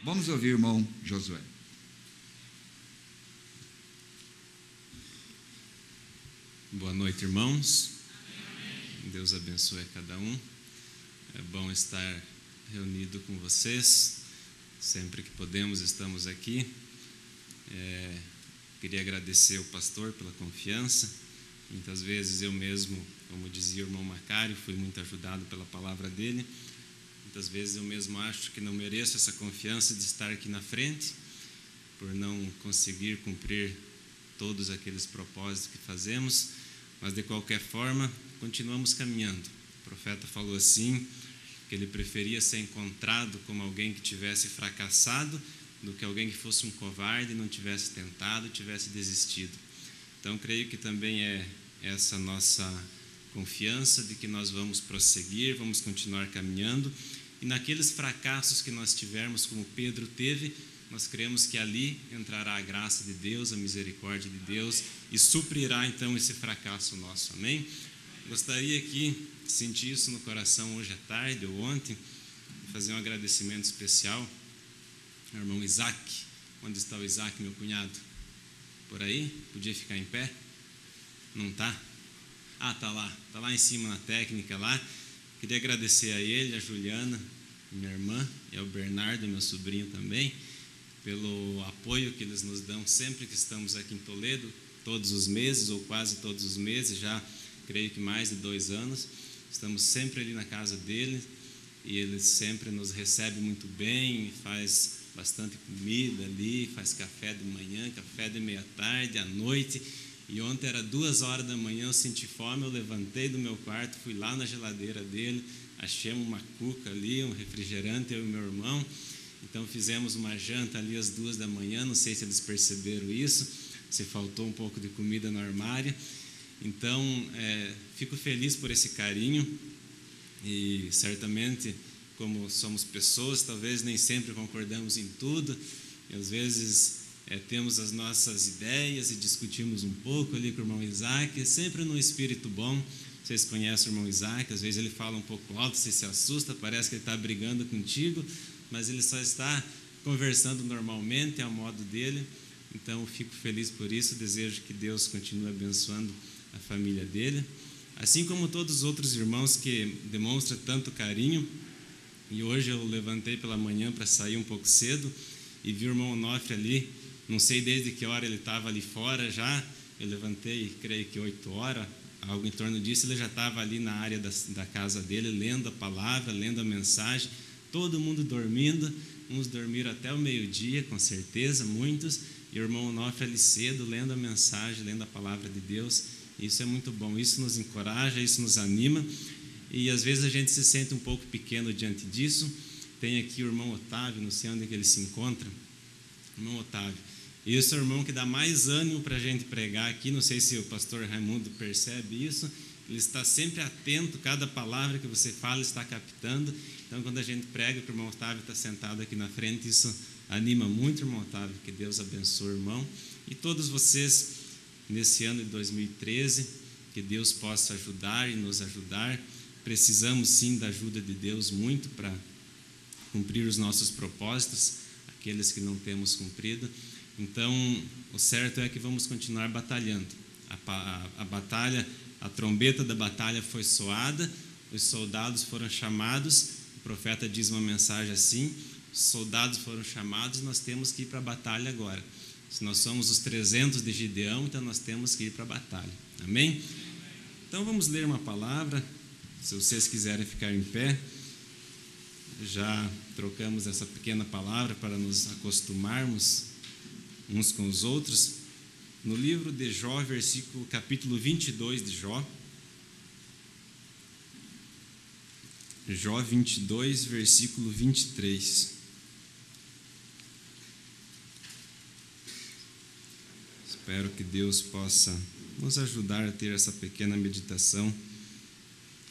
Vamos ouvir o irmão Josué. Boa noite, irmãos. Deus abençoe a cada um. É bom estar reunido com vocês. Sempre que podemos, estamos aqui. Queria agradecer ao pastor pela confiança. Muitas vezes eu mesmo, como dizia o irmão Macário, fui muito ajudado pela palavra dele. Muitas vezes eu mesmo acho que não mereço essa confiança de estar aqui na frente, por não conseguir cumprir todos aqueles propósitos que fazemos, mas de qualquer forma, continuamos caminhando. O profeta falou assim, que ele preferia ser encontrado como alguém que tivesse fracassado do que alguém que fosse um covarde e não tivesse tentado, tivesse desistido. Então, creio que também é essa nossa confiança de que nós vamos prosseguir, vamos continuar caminhando, e naqueles fracassos que nós tivermos, como Pedro teve, nós cremos que ali entrará a graça de Deus, a misericórdia de Deus, e suprirá então esse fracasso nosso, amém? Gostaria aqui, senti isso no coração hoje à tarde ou ontem, de fazer um agradecimento especial ao irmão Isaac. Onde está o Isaac, meu cunhado? Por aí? Podia ficar em pé? Não está? Está lá em cima na técnica lá. Queria agradecer a ele, a Juliana, minha irmã, e ao Bernardo, meu sobrinho também, pelo apoio que eles nos dão sempre que estamos aqui em Toledo, todos os meses, ou quase todos os meses, já creio que mais de 2 anos. Estamos sempre ali na casa dele, e ele sempre nos recebe muito bem, faz bastante comida ali, faz café de manhã, café de meia-tarde, à noite. E ontem era 2 horas da manhã, eu senti fome, eu levantei do meu quarto, fui lá na geladeira dele, achamos uma cuca ali, um refrigerante, eu e meu irmão. Então fizemos uma janta ali às 2 da manhã, não sei se eles perceberam isso, se faltou um pouco de comida no armário. Então, fico feliz por esse carinho e certamente, como somos pessoas, talvez nem sempre concordamos em tudo, e às vezes temos as nossas ideias e discutimos um pouco ali com o irmão Isaac, sempre num espírito bom. Vocês conhecem o irmão Isaac, às vezes ele fala um pouco alto, você se assusta, parece que ele está brigando contigo, mas ele só está conversando normalmente, ao modo dele. Então eu fico feliz por isso, desejo que Deus continue abençoando a família dele, assim como todos os outros irmãos que demonstram tanto carinho. E hoje eu levantei pela manhã para sair um pouco cedo e vi o irmão Onofre ali, não sei desde que hora ele estava ali fora já. Eu levantei, creio que 8 horas, algo em torno disso. Ele já estava ali na área da casa dele, lendo a palavra, lendo a mensagem, todo mundo dormindo. Uns dormiram até o meio-dia, com certeza, muitos, e o irmão Onofre ali cedo, lendo a mensagem, lendo a palavra de Deus. Isso é muito bom, isso nos encoraja, isso nos anima, e às vezes a gente se sente um pouco pequeno diante disso. Tem aqui o irmão Otávio, não sei onde é que ele se encontra, irmão Otávio. Esse é o irmão que dá mais ânimo para a gente pregar aqui. Não sei se o pastor Raimundo percebe isso. Ele está sempre atento, cada palavra que você fala está captando. Então, quando a gente prega, que o irmão Otávio está sentado aqui na frente, isso anima muito, irmão Otávio. Que Deus abençoe o irmão. E todos vocês, nesse ano de 2013, que Deus possa ajudar e nos ajudar. Precisamos, sim, da ajuda de Deus muito para cumprir os nossos propósitos, aqueles que não temos cumprido. Então, o certo é que vamos continuar batalhando. A batalha, a trombeta da batalha foi soada, os soldados foram chamados. O profeta diz uma mensagem assim: os soldados foram chamados, nós temos que ir para a batalha agora. Se nós somos os 300 de Gideão, então nós temos que ir para a batalha. Amém? Então vamos ler uma palavra. Se vocês quiserem ficar em pé, já trocamos essa pequena palavra para nos acostumarmos uns com os outros. No livro de Jó, capítulo 22 de Jó. Jó 22, versículo 23. Espero que Deus possa nos ajudar a ter essa pequena meditação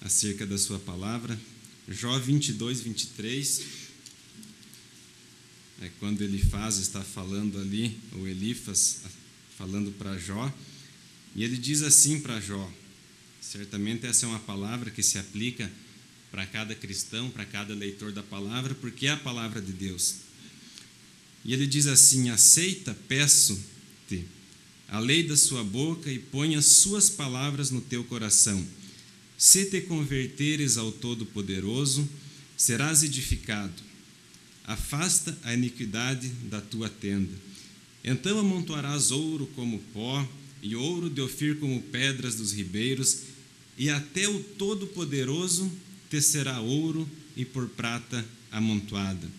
acerca da sua palavra. Jó 22, 23. É quando está falando ali, o Elifas falando para Jó, e ele diz assim para Jó. Certamente essa é uma palavra que se aplica para cada cristão, para cada leitor da palavra, porque é a palavra de Deus. E ele diz assim: aceita, peço-te, a lei da sua boca e põe as suas palavras no teu coração. Se te converteres ao Todo-Poderoso, serás edificado. Afasta a iniquidade da tua tenda. Então amontoarás ouro como pó, e ouro de Ofir como pedras dos ribeiros, e até o Todo-Poderoso te será ouro e por prata amontoada.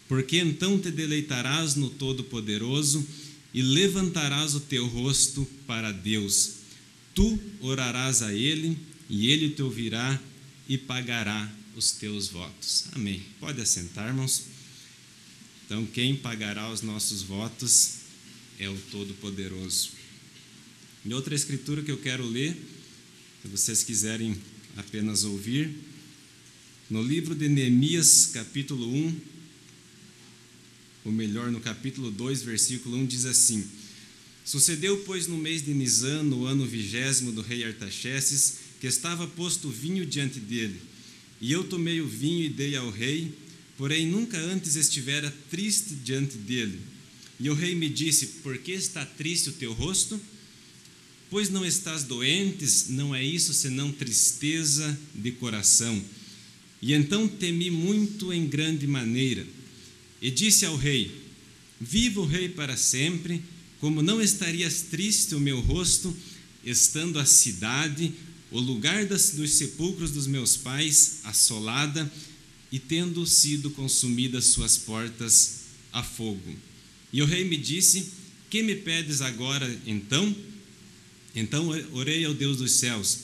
Porque então te deleitarás no Todo-Poderoso e levantarás o teu rosto para Deus. Tu orarás a Ele, e Ele te ouvirá e pagará os teus votos. Amém. Pode assentar, irmãos. Então, quem pagará os nossos votos é o Todo-Poderoso. E outra escritura que eu quero ler, se vocês quiserem apenas ouvir, no livro de Neemias, capítulo 1, ou melhor, no capítulo 2, versículo 1, diz assim: Sucedeu, pois, no mês de Nisã, no ano 20º do rei Artaxerxes, que estava posto vinho diante dele. E eu tomei o vinho e dei ao rei, porém nunca antes estivera triste diante dele. E o rei me disse: por que está triste o teu rosto? Pois não estás doentes, não é isso senão tristeza de coração. E então temi muito em grande maneira. E disse ao rei: viva o rei para sempre, como não estarias triste o meu rosto, estando a cidade, o lugar dos sepulcros dos meus pais, assolada, e tendo sido consumidas suas portas a fogo. E o rei me disse: que me pedes agora então? Então orei ao Deus dos céus,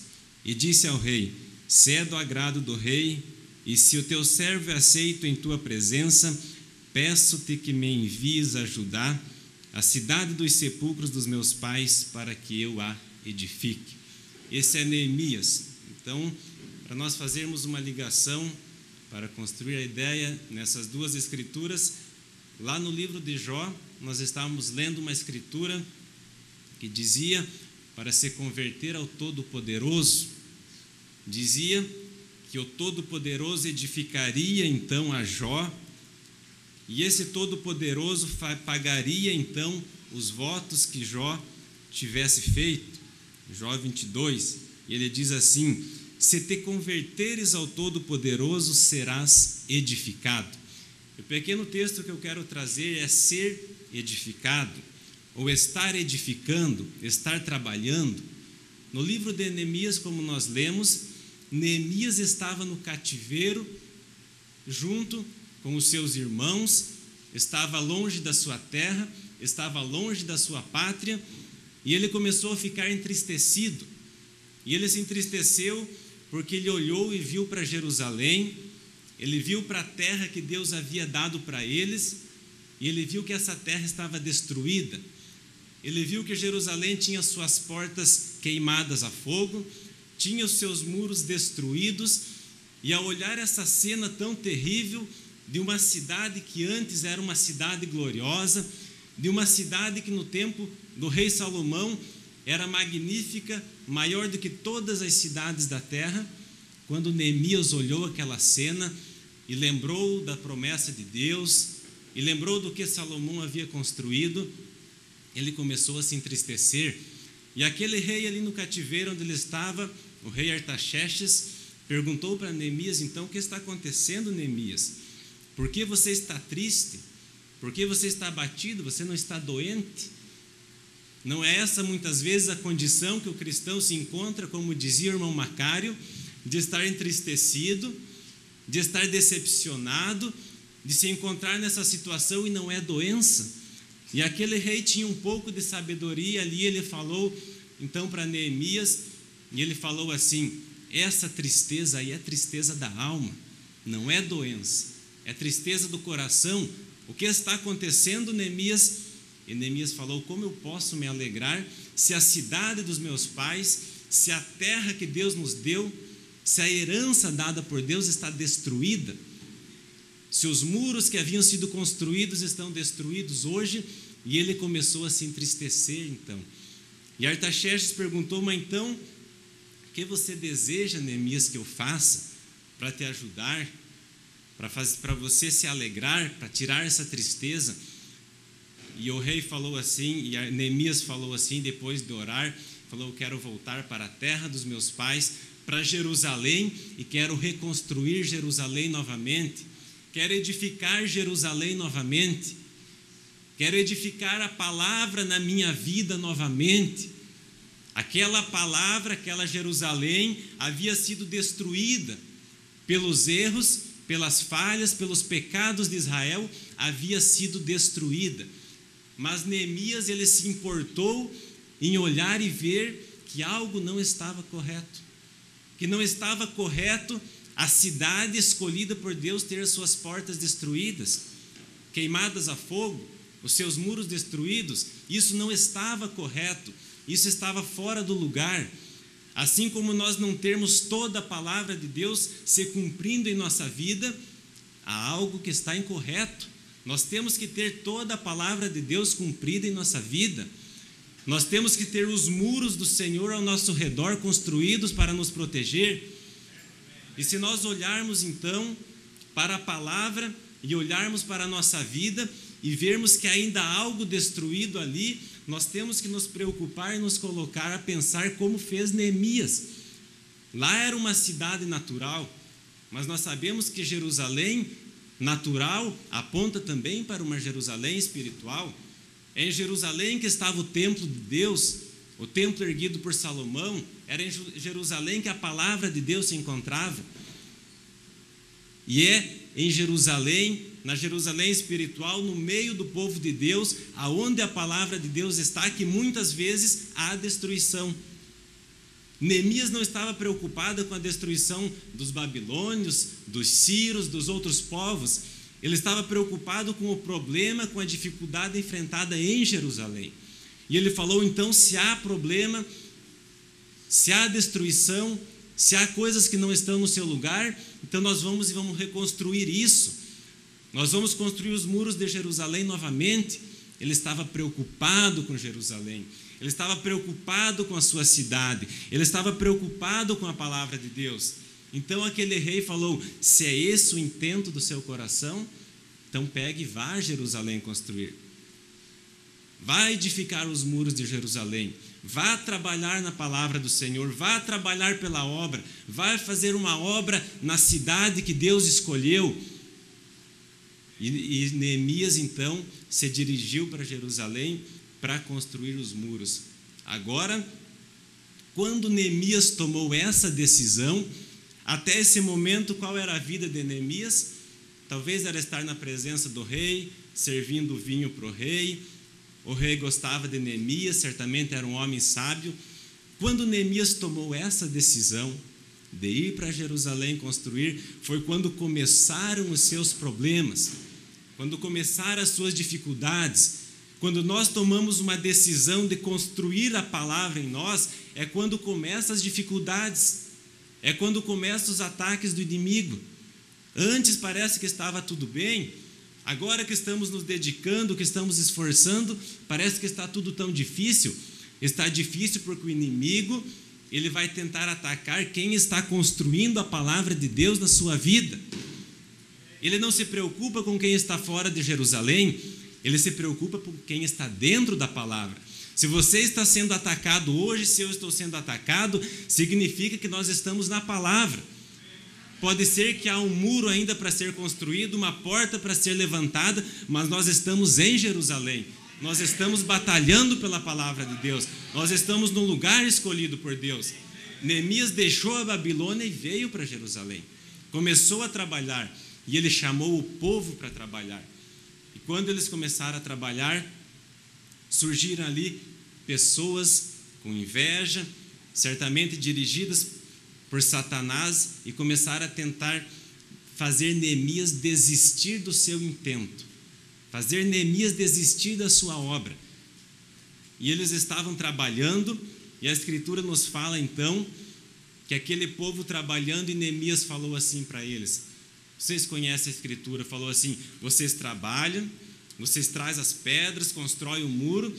e disse ao rei: se é do agrado do rei, e se o teu servo é aceito em tua presença, peço-te que me envies a Judá, a cidade dos sepulcros dos meus pais, para que eu a edifique. Esse é Neemias. Então, para nós fazermos uma ligação, para construir a ideia nessas duas escrituras, lá no livro de Jó, nós estávamos lendo uma escritura que dizia para se converter ao Todo-Poderoso. Dizia que o Todo-Poderoso edificaria então a Jó, e esse Todo-Poderoso pagaria então os votos que Jó tivesse feito. Jó 22, e ele diz assim: se te converteres ao Todo-Poderoso, serás edificado. O pequeno texto que eu quero trazer é ser edificado, ou estar edificando, estar trabalhando. No livro de Neemias, como nós lemos, Neemias estava no cativeiro, junto com os seus irmãos, estava longe da sua terra, estava longe da sua pátria, e ele começou a ficar entristecido. E ele se entristeceu porque ele olhou e viu para Jerusalém, ele viu para a terra que Deus havia dado para eles, e ele viu que essa terra estava destruída. Ele viu que Jerusalém tinha suas portas queimadas a fogo, tinha os seus muros destruídos, e ao olhar essa cena tão terrível de uma cidade que antes era uma cidade gloriosa, de uma cidade que no tempo do rei Salomão era magnífica, maior do que todas as cidades da terra, quando Neemias olhou aquela cena e lembrou da promessa de Deus, e lembrou do que Salomão havia construído, ele começou a se entristecer. E aquele rei ali no cativeiro onde ele estava, o rei Artaxerxes, perguntou para Neemias: então, o que está acontecendo, Neemias? Por que você está triste? Por que você está abatido? Você não está doente? Não é essa muitas vezes a condição que o cristão se encontra, como dizia o irmão Macário, de estar entristecido, de estar decepcionado, de se encontrar nessa situação e não é doença? E aquele rei tinha um pouco de sabedoria ali, ele falou então para Neemias, e ele falou assim: essa tristeza aí é tristeza da alma, não é doença, é tristeza do coração. O que está acontecendo, Neemias? E Neemias falou: como eu posso me alegrar se a cidade dos meus pais, se a terra que Deus nos deu, se a herança dada por Deus está destruída, se os muros que haviam sido construídos estão destruídos hoje? E ele começou a se entristecer então. E Artaxerxes perguntou: mas então, o que você deseja, Neemias, que eu faça para te ajudar, para você se alegrar, para tirar essa tristeza? E o rei falou assim, e Neemias falou assim, depois de orar, falou: eu quero voltar para a terra dos meus pais, para Jerusalém, e quero reconstruir Jerusalém novamente, quero edificar Jerusalém novamente, quero edificar a palavra na minha vida novamente. Aquela palavra, aquela Jerusalém havia sido destruída pelos erros, pelas falhas, pelos pecados de Israel, havia sido destruída. Mas Neemias, ele se importou em olhar e ver que algo não estava correto. Que não estava correto a cidade escolhida por Deus ter suas portas destruídas, queimadas a fogo, os seus muros destruídos. Isso não estava correto, isso estava fora do lugar. Assim como nós não termos toda a palavra de Deus se cumprindo em nossa vida, há algo que está incorreto. Nós temos que ter toda a palavra de Deus cumprida em nossa vida. Nós temos que ter os muros do Senhor ao nosso redor construídos para nos proteger. E se nós olharmos então para a palavra e olharmos para a nossa vida e vermos que ainda há algo destruído ali, nós temos que nos preocupar e nos colocar a pensar como fez Neemias. Lá era uma cidade natural, mas nós sabemos que Jerusalém natural aponta também para uma Jerusalém espiritual. É em Jerusalém que estava o templo de Deus, o templo erguido por Salomão. Era em Jerusalém que a palavra de Deus se encontrava. E é em Jerusalém, na Jerusalém espiritual, no meio do povo de Deus, aonde a palavra de Deus está, que muitas vezes há destruição. Neemias não estava preocupado com a destruição dos babilônios, dos sírios, dos outros povos. Ele estava preocupado com o problema, com a dificuldade enfrentada em Jerusalém. E ele falou: então, se há problema, se há destruição, se há coisas que não estão no seu lugar, então nós vamos reconstruir isso. Nós vamos construir os muros de Jerusalém novamente. Ele estava preocupado com Jerusalém. Ele estava preocupado com a sua cidade. Ele estava preocupado com a palavra de Deus. Então aquele rei falou: se é esse o intento do seu coração, então pegue e vá a Jerusalém construir. Vá edificar os muros de Jerusalém. Vá trabalhar na palavra do Senhor. Vá trabalhar pela obra. Vá fazer uma obra na cidade que Deus escolheu. E Neemias então se dirigiu para Jerusalém para construir os muros. Agora, quando Neemias tomou essa decisão, até esse momento, qual era a vida de Neemias? Talvez era estar na presença do rei, servindo vinho para o rei. O rei gostava de Neemias, certamente era um homem sábio. Quando Neemias tomou essa decisão de ir para Jerusalém construir, foi quando começaram os seus problemas, quando começaram as suas dificuldades. Quando nós tomamos uma decisão de construir a palavra em nós, é quando começam as dificuldades, é quando começam os ataques do inimigo. Antes parece que estava tudo bem, agora que estamos nos dedicando, que estamos esforçando, parece que está tudo tão difícil. Está difícil porque o inimigo, ele vai tentar atacar quem está construindo a palavra de Deus na sua vida. Ele não se preocupa com quem está fora de Jerusalém, ele se preocupa com quem está dentro da palavra. Se você está sendo atacado hoje, se eu estou sendo atacado, significa que nós estamos na palavra. Pode ser que há um muro ainda para ser construído, uma porta para ser levantada, mas nós estamos em Jerusalém. Nós estamos batalhando pela palavra de Deus. Nós estamos no lugar escolhido por Deus. Neemias deixou a Babilônia e veio para Jerusalém. Começou a trabalhar e ele chamou o povo para trabalhar. E quando eles começaram a trabalhar, surgiram ali pessoas com inveja, certamente dirigidas por Satanás, e começaram a tentar fazer Neemias desistir do seu intento, fazer Neemias desistir da sua obra. E eles estavam trabalhando, e a Escritura nos fala então que aquele povo trabalhando, e Neemias falou assim para eles. Vocês conhecem a Escritura, falou assim: vocês trabalham, vocês trazem as pedras, constroem o muro,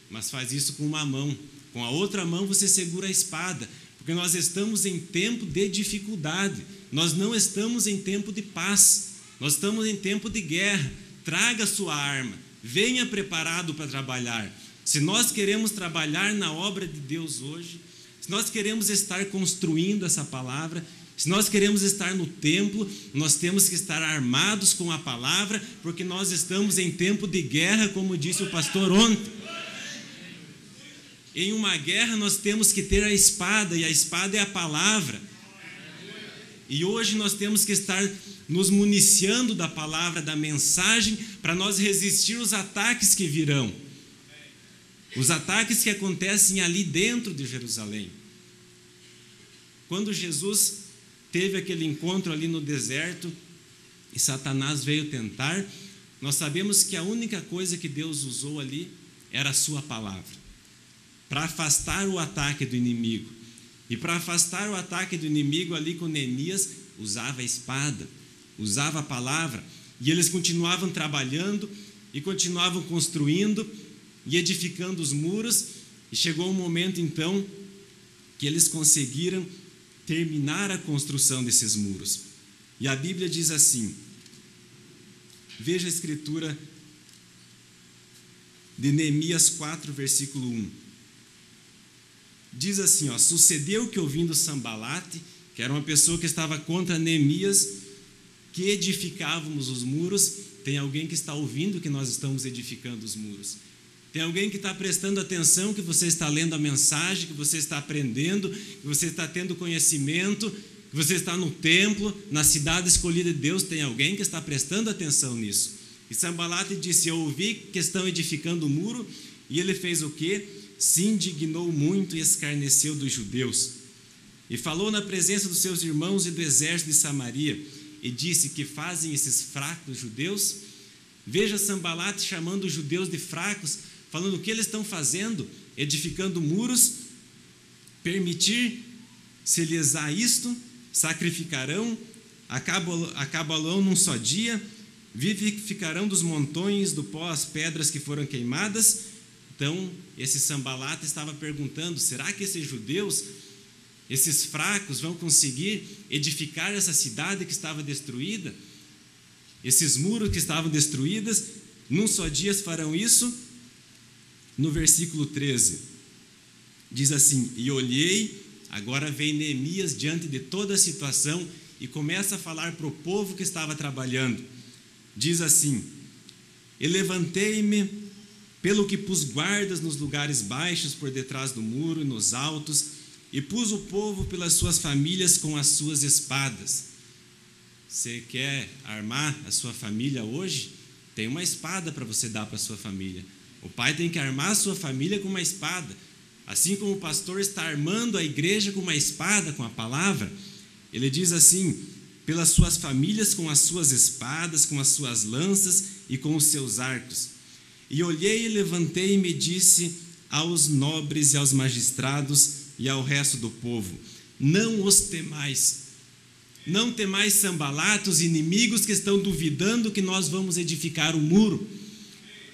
mas faz isso com uma mão, com a outra mão você segura a espada, porque nós estamos em tempo de dificuldade, nós não estamos em tempo de paz, nós estamos em tempo de guerra. Traga a sua arma, venha preparado para trabalhar. Se nós queremos trabalhar na obra de Deus hoje, se nós queremos estar construindo essa palavra, se nós queremos estar no templo, nós temos que estar armados com a palavra, porque nós estamos em tempo de guerra, como disse o pastor ontem. Em uma guerra nós temos que ter a espada, e a espada é a palavra. E hoje nós temos que estar nos municiando da palavra, da mensagem, para nós resistir os ataques que virão. Os ataques que acontecem ali dentro de Jerusalém. Quando Jesus teve aquele encontro ali no deserto e Satanás veio tentar, nós sabemos que a única coisa que Deus usou ali era a sua palavra, para afastar o ataque do inimigo. E para afastar o ataque do inimigo ali com Neemias, usava a espada, usava a palavra, e eles continuavam trabalhando e continuavam construindo e edificando os muros, e chegou um momento então que eles conseguiram terminar a construção desses muros. E a Bíblia diz assim, veja a escritura de Neemias 4, versículo 1. Diz assim, sucedeu que ouvindo Sambalate, que era uma pessoa que estava contra Neemias, que edificávamos os muros. Tem alguém que está ouvindo que nós estamos edificando os muros. Tem alguém que está prestando atenção, que você está lendo a mensagem, que você está aprendendo, que você está tendo conhecimento, que você está no templo, na cidade escolhida de Deus. Tem alguém que está prestando atenção nisso. E Sambalate disse, eu ouvi que estão edificando o muro, e ele fez o quê? Se indignou muito e escarneceu dos judeus. E falou na presença dos seus irmãos e do exército de Samaria, e disse, que fazem esses fracos judeus? Veja Sambalate chamando os judeus de fracos, falando o que eles estão fazendo, edificando muros. Permitir-se lhes a isto, sacrificarão, acabarão num só dia, vivificarão dos montões do pó as pedras que foram queimadas. Então, esse Sambalate estava perguntando, será que esses judeus, esses fracos, vão conseguir edificar essa cidade que estava destruída? Esses muros que estavam destruídos, num só dia farão isso? No versículo 13, diz assim, e olhei, agora vem Neemias diante de toda a situação e começa a falar para o povo que estava trabalhando. Diz assim, e levantei-me, pelo que pus guardas nos lugares baixos por detrás do muro e nos altos, e pus o povo pelas suas famílias com as suas espadas. Você quer armar a sua família hoje? Tem uma espada para você dar para a sua família. O pai tem que armar a sua família com uma espada. Assim como o pastor está armando a igreja com uma espada, com a palavra, ele diz assim, pelas suas famílias com as suas espadas, com as suas lanças e com os seus arcos. E olhei e levantei-me e disse aos nobres e aos magistrados e ao resto do povo, não os temais. Não temais Sambalate, os inimigos que estão duvidando que nós vamos edificar o muro.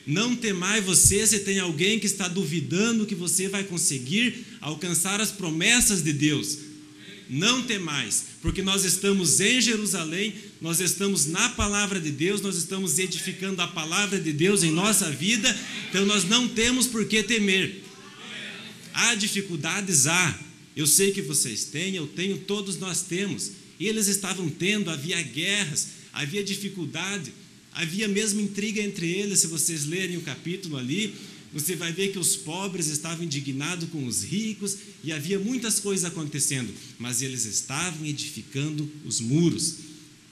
Não temai você se tem alguém que está duvidando que você vai conseguir alcançar as promessas de Deus. Não temais, porque nós estamos em Jerusalém, nós estamos na palavra de Deus, nós estamos edificando a palavra de Deus em nossa vida, então nós não temos por que temer. Há dificuldades, eu sei que vocês têm, eu tenho, todos nós temos. E eles estavam tendo, havia guerras, havia dificuldade, havia mesmo intriga entre eles. Se vocês lerem o capítulo ali, você vai ver que os pobres estavam indignados com os ricos e havia muitas coisas acontecendo, mas eles estavam edificando os muros,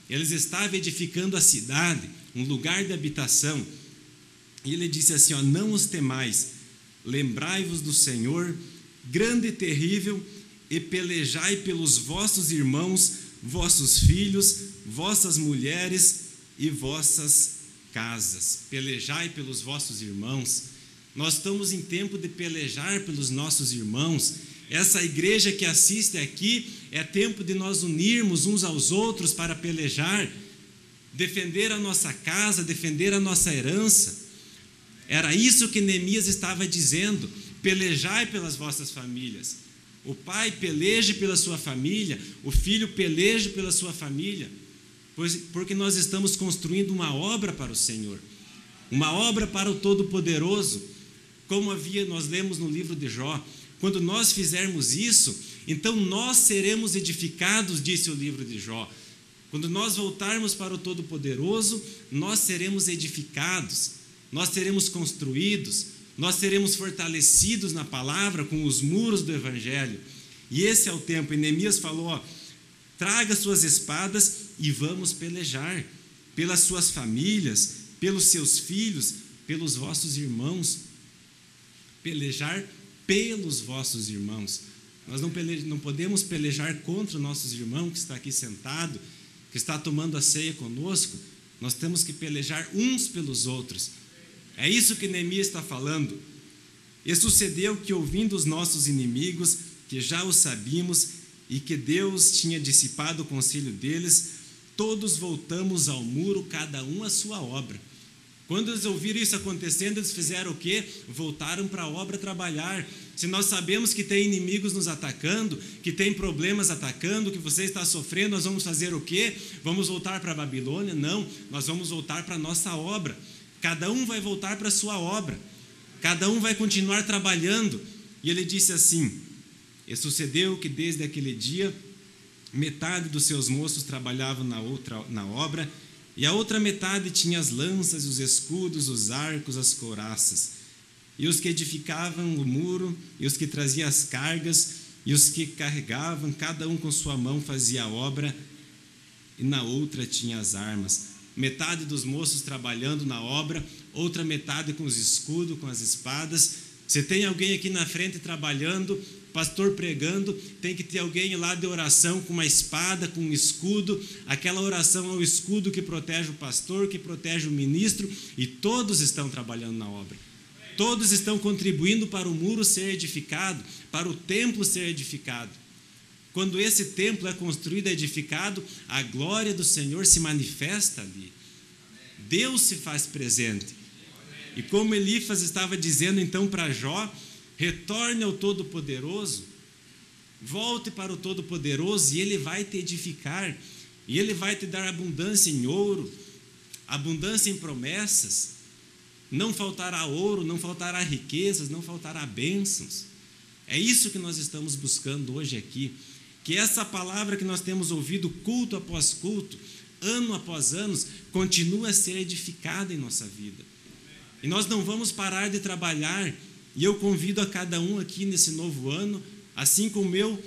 eles estavam edificando a cidade, um lugar de habitação. E ele disse assim, não os temais, lembrai-vos do Senhor, grande e terrível, e pelejai pelos vossos irmãos, vossos filhos, vossas mulheres e vossas casas. Pelejai pelos vossos irmãos. Nós estamos em tempo de pelejar pelos nossos irmãos. Essa igreja que assiste aqui é tempo de nós unirmos uns aos outros para pelejar, defender a nossa casa, defender a nossa herança. Era isso que Neemias estava dizendo, pelejai pelas vossas famílias. O pai peleje pela sua família, o filho peleje pela sua família, porque nós estamos construindo uma obra para o Senhor. uma obra para o Todo-Poderoso, como nós lemos no livro de Jó. Quando nós fizermos isso, então nós seremos edificados, disse o livro de Jó. Quando nós voltarmos para o Todo-Poderoso, nós seremos edificados, nós seremos construídos, nós seremos fortalecidos na palavra com os muros do Evangelho. E esse é o tempo. E Neemias falou, traga suas espadas e vamos pelejar pelas suas famílias, pelos seus filhos, pelos vossos irmãos. Pelejar pelos vossos irmãos. Nós não podemos pelejar contra os nossos irmãos que está aqui sentado, que está tomando a ceia conosco. Nós temos que pelejar uns pelos outros. É isso que Neemias está falando. E sucedeu que, ouvindo os nossos inimigos, que já o sabíamos, e que Deus tinha dissipado o conselho deles, todos voltamos ao muro, cada um à sua obra. Quando eles ouviram isso acontecendo, eles fizeram o quê? Voltaram para a obra trabalhar. Se nós sabemos que tem inimigos nos atacando, que tem problemas atacando, que você está sofrendo, nós vamos fazer o quê? Vamos voltar para a Babilônia? Não, nós vamos voltar para a nossa obra. Cada um vai voltar para a sua obra. Cada um vai continuar trabalhando. E ele disse assim, e sucedeu que desde aquele dia, metade dos seus moços trabalhavam na obra, e a outra metade tinha as lanças, os escudos, os arcos, as couraças. E os que edificavam o muro, e os que traziam as cargas, e os que carregavam, cada um com sua mão fazia a obra, e na outra tinha as armas. Metade dos moços trabalhando na obra, outra metade com os escudos, com as espadas. Se tem alguém aqui na frente trabalhando, pastor pregando, tem que ter alguém lá de oração com uma espada, com um escudo. Aquela oração é o escudo que protege o pastor, que protege o ministro, e todos estão trabalhando na obra. Todos estão contribuindo para o muro ser edificado, para o templo ser edificado. Quando esse templo é construído e edificado, a glória do Senhor se manifesta ali. Deus se faz presente. E como Elifas estava dizendo então para Jó, retorne ao Todo-Poderoso, volte para o Todo-Poderoso e Ele vai te edificar. E Ele vai te dar abundância em ouro, abundância em promessas. Não faltará ouro, não faltará riquezas, não faltará bênçãos. É isso que nós estamos buscando hoje aqui. Que essa palavra que nós temos ouvido culto após culto, ano após ano, continue a ser edificada em nossa vida. E nós não vamos parar de trabalhar. E eu convido a cada um aqui nesse novo ano, assim como eu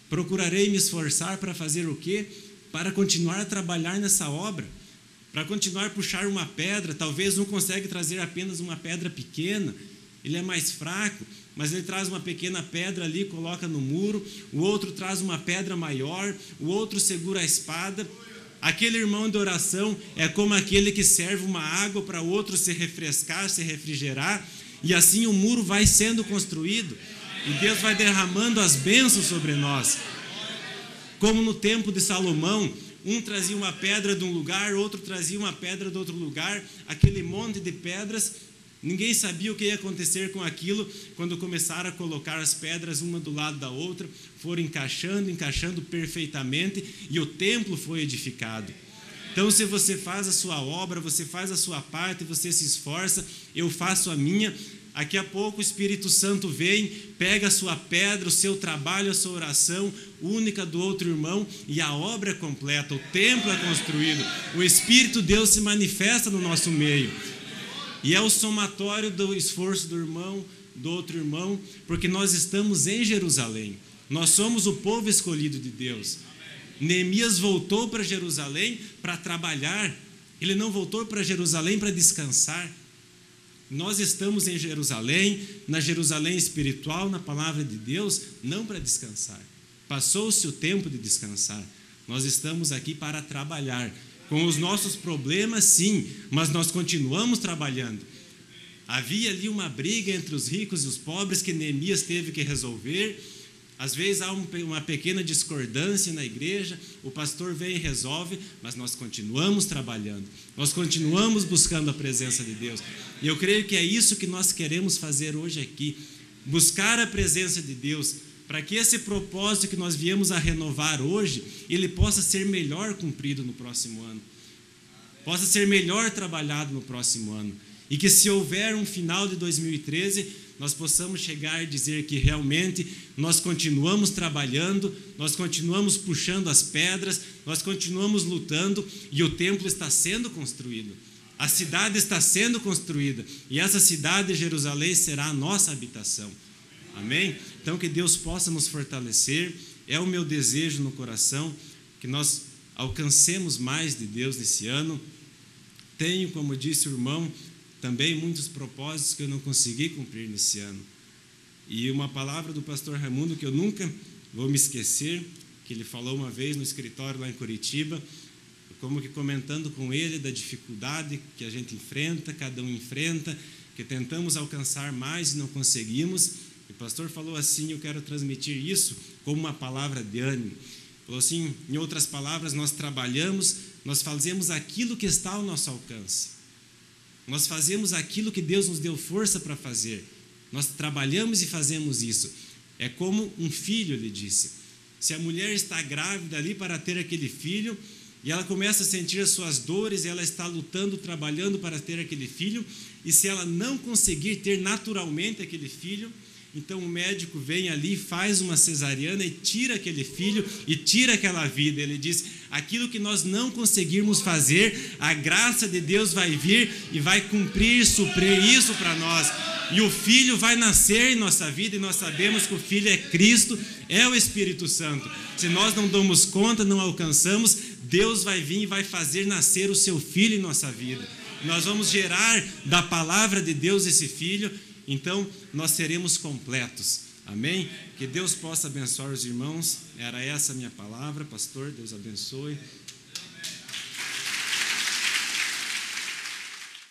procurarei me esforçar para fazer o quê? Para continuar a trabalhar nessa obra. Para continuar a puxar uma pedra. Talvez um consegue trazer apenas uma pedra pequena, ele é mais fraco, mas ele traz uma pequena pedra ali, coloca no muro, o outro traz uma pedra maior, o outro segura a espada. Aquele irmão de oração é como aquele que serve uma água para o outro se refrescar, se refrigerar, e assim o muro vai sendo construído, e Deus vai derramando as bênçãos sobre nós. Como no tempo de Salomão, um trazia uma pedra de um lugar, outro trazia uma pedra de outro lugar, aquele monte de pedras. Ninguém sabia o que ia acontecer com aquilo quando começaram a colocar as pedras uma do lado da outra, foram encaixando perfeitamente e o templo foi edificado. Então, se você faz a sua obra, você faz a sua parte, você se esforça, eu faço a minha, daqui a pouco o Espírito Santo vem, pega a sua pedra, o seu trabalho, a sua oração, única do outro irmão, e a obra é completa, o templo é construído, o Espírito de Deus se manifesta no nosso meio. E é o somatório do esforço do irmão, do outro irmão, porque nós estamos em Jerusalém. Nós somos o povo escolhido de Deus. Neemias voltou para Jerusalém para trabalhar. Ele não voltou para Jerusalém para descansar. Nós estamos em Jerusalém, na Jerusalém espiritual, na palavra de Deus, não para descansar. Passou-se o tempo de descansar. Nós estamos aqui para trabalhar. Com os nossos problemas, sim, mas nós continuamos trabalhando. Havia ali uma briga entre os ricos e os pobres que Neemias teve que resolver. Às vezes há uma pequena discordância na igreja, o pastor vem e resolve, mas nós continuamos trabalhando, nós continuamos buscando a presença de Deus. E eu creio que é isso que nós queremos fazer hoje aqui, buscar a presença de Deus, para que esse propósito que nós viemos a renovar hoje, ele possa ser melhor cumprido no próximo ano, possa ser melhor trabalhado no próximo ano. E que se houver um final de 2013, nós possamos chegar e dizer que realmente nós continuamos trabalhando, nós continuamos puxando as pedras, nós continuamos lutando e o templo está sendo construído. A cidade está sendo construída e essa cidade, Jerusalém, será a nossa habitação. Amém? Então que Deus possa nos fortalecer. É o meu desejo no coração que nós alcancemos mais de Deus nesse ano. Tenho, como disse o irmão, também muitos propósitos que eu não consegui cumprir nesse ano. E uma palavra do pastor Raimundo que eu nunca vou me esquecer, que ele falou uma vez no escritório lá em Curitiba, como que comentando com ele da dificuldade que a gente enfrenta, cada um enfrenta, que tentamos alcançar mais e não conseguimos. E o pastor falou assim, eu quero transmitir isso como uma palavra de ânimo. Falou assim, em outras palavras, nós trabalhamos, nós fazemos aquilo que está ao nosso alcance. Nós fazemos aquilo que Deus nos deu força para fazer. Nós trabalhamos e fazemos isso. É como um filho, ele disse. Se a mulher está grávida ali para ter aquele filho, e ela começa a sentir as suas dores, e ela está lutando, trabalhando para ter aquele filho, e se ela não conseguir ter naturalmente aquele filho, então o médico vem ali, faz uma cesariana e tira aquele filho e tira aquela vida. Ele diz, aquilo que nós não conseguirmos fazer, a graça de Deus vai vir e vai cumprir, suprir isso para nós. E o Filho vai nascer em nossa vida e nós sabemos que o Filho é Cristo, é o Espírito Santo. Se nós não damos conta, não alcançamos, Deus vai vir e vai fazer nascer o seu Filho em nossa vida. Nós vamos gerar da palavra de Deus esse Filho, então nós seremos completos. Amém? Que Deus possa abençoar os irmãos. Era essa a minha palavra, pastor. Deus abençoe.